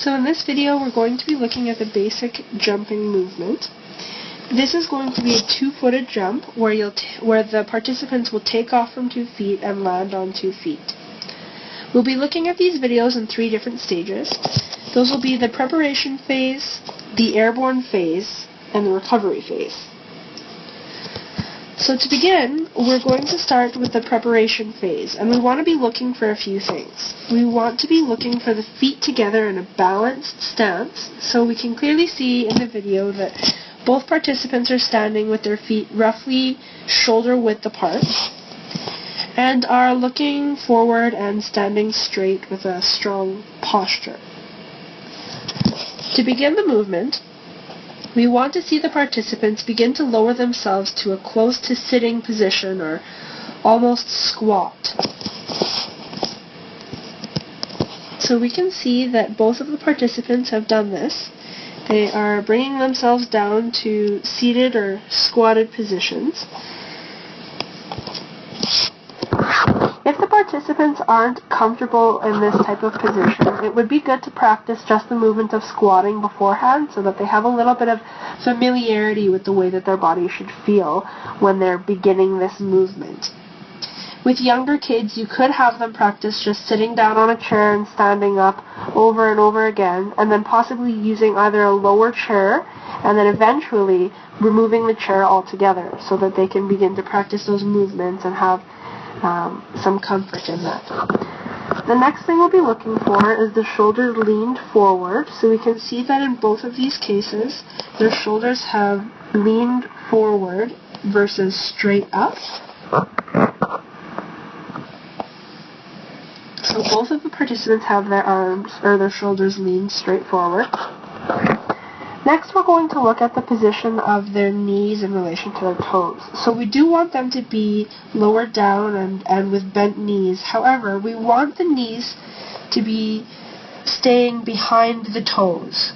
So in this video we're going to be looking at the basic jumping movement. This is going to be a two-footed jump where the participants will take off from 2 feet and land on 2 feet. We'll be looking at these videos in 3 different stages. Those will be the preparation phase, the airborne phase, and the recovery phase. So to begin, we're going to start with the preparation phase, and we want to be looking for a few things. We want to be looking for the feet together in a balanced stance, so we can clearly see in the video that both participants are standing with their feet roughly shoulder width apart, and are looking forward and standing straight with a strong posture. To begin the movement, we want to see the participants begin to lower themselves to a close to sitting position or almost squat. So we can see that both of the participants have done this. They are bringing themselves down to seated or squatted positions. If the participants aren't comfortable in this type of position, it would be good to practice just the movement of squatting beforehand so that they have a little bit of familiarity with the way that their body should feel when they're beginning this movement. With younger kids, you could have them practice just sitting down on a chair and standing up over and over again, and then possibly using either a lower chair and then eventually removing the chair altogether so that they can begin to practice those movements and have some comfort in that. The next thing we'll be looking for is the shoulders leaned forward. So we can see that in both of these cases, their shoulders have leaned forward versus straight up. So both of the participants have their arms or their shoulders leaned straight forward. Next, we're going to look at the position of their knees in relation to their toes. So we do want them to be lowered down and with bent knees. However, we want the knees to be staying behind the toes.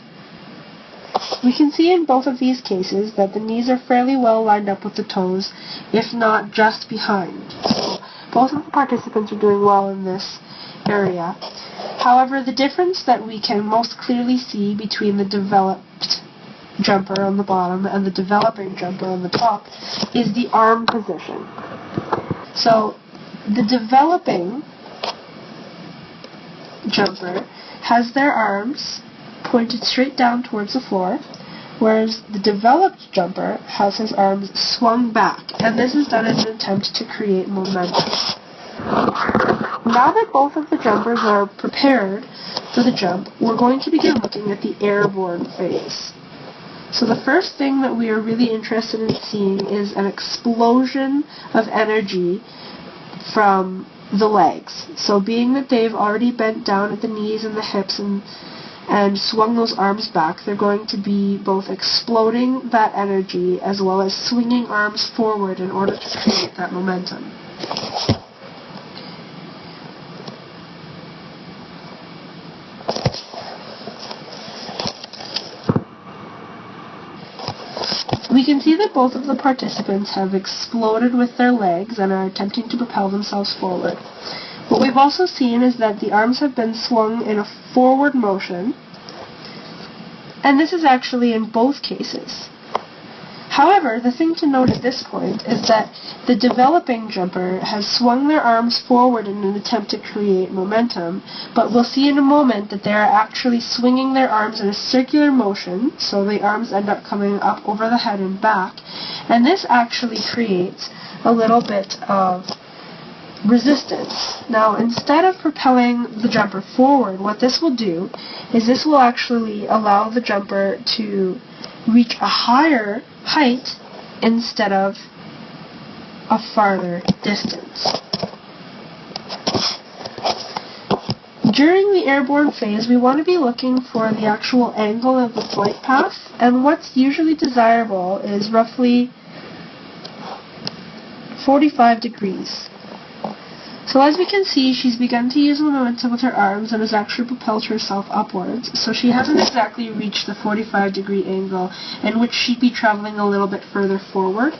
We can see in both of these cases that the knees are fairly well lined up with the toes, if not just behind. So both of the participants are doing well in this area. However, the difference that we can most clearly see between the developed jumper on the bottom and the developing jumper on the top is the arm position. So the developing jumper has their arms pointed straight down towards the floor, whereas the developed jumper has his arms swung back, and this is done in an attempt to create momentum. Now that both of the jumpers are prepared for the jump, we're going to begin looking at the airborne phase. So the first thing that we are really interested in seeing is an explosion of energy from the legs. So being that they've already bent down at the knees and the hips and swung those arms back, they're going to be both exploding that energy as well as swinging arms forward in order to create that momentum. We can see that both of the participants have exploded with their legs and are attempting to propel themselves forward. What we've also seen is that the arms have been swung in a forward motion, and this is actually in both cases. However, the thing to note at this point is that the developing jumper has swung their arms forward in an attempt to create momentum, but we'll see in a moment that they are actually swinging their arms in a circular motion, so the arms end up coming up over the head and back, and this actually creates a little bit of resistance. Now, instead of propelling the jumper forward, what this will do is this will actually allow the jumper to reach a higher height instead of a farther distance. During the airborne phase, we want to be looking for the actual angle of the flight path, and what's usually desirable is roughly 45 degrees. So as we can see, she's begun to use momentum with her arms and has actually propelled herself upwards. So she hasn't exactly reached the 45-degree angle in which she'd be traveling a little bit further forward.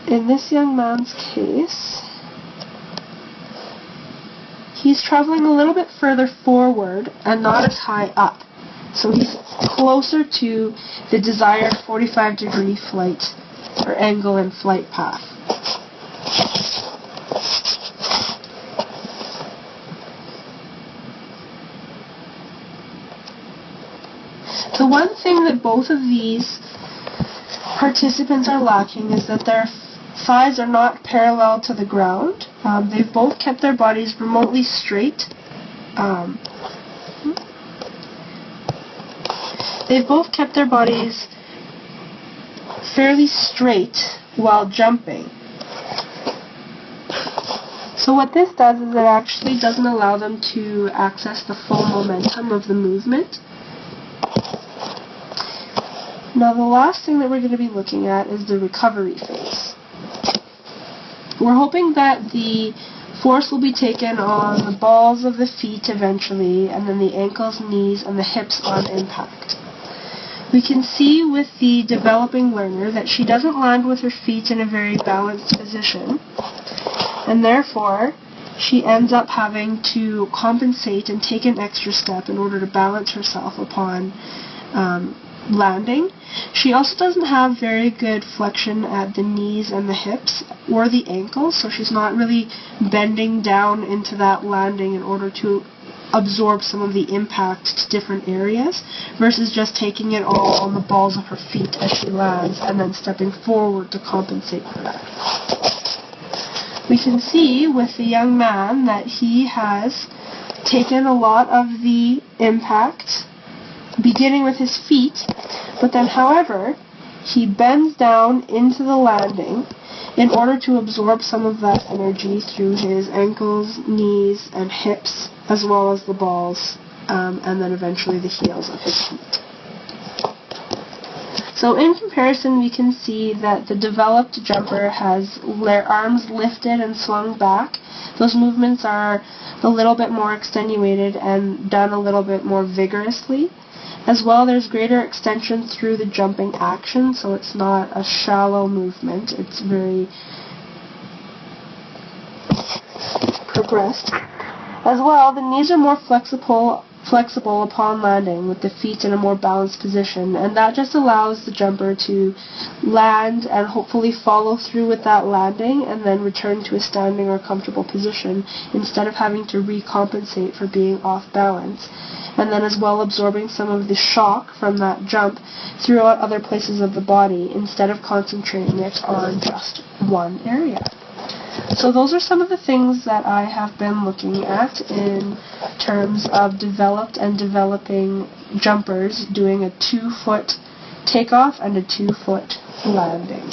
In this young man's case, he's traveling a little bit further forward and not as high up. So he's closer to the desired 45-degree flight or angle and flight path. The one thing that both of these participants are lacking is that their thighs are not parallel to the ground. They've both kept their bodies remotely straight. They've both kept their bodies fairly straight while jumping. So what this does is it actually doesn't allow them to access the full momentum of the movement. Now the last thing that we're going to be looking at is the recovery phase. We're hoping that the force will be taken on the balls of the feet eventually, and then the ankles, knees, and the hips on impact. We can see with the developing learner that she doesn't land with her feet in a very balanced position, and therefore she ends up having to compensate and take an extra step in order to balance herself upon landing. She also doesn't have very good flexion at the knees and the hips or the ankles, so she's not really bending down into that landing in order to absorb some of the impact to different areas, versus just taking it all on the balls of her feet as she lands and then stepping forward to compensate for that. We can see with the young man that he has taken a lot of the impact beginning with his feet, but then however he bends down into the landing in order to absorb some of that energy through his ankles, knees, and hips, as well as the balls, and then eventually the heels of his feet. So in comparison, we can see that the developed jumper has their arms lifted and swung back. Those movements are a little bit more extenuated and done a little bit more vigorously. As well, there's greater extension through the jumping action, so it's not a shallow movement. It's very progressed. As well, the knees are more flexible upon landing, with the feet in a more balanced position, and that just allows the jumper to land and hopefully follow through with that landing and then return to a standing or comfortable position instead of having to recompensate for being off balance, and then as well absorbing some of the shock from that jump throughout other places of the body instead of concentrating it on just one area. So those are some of the things that I have been looking at in terms of developed and developing jumpers doing a 2-foot takeoff and a 2-foot landing.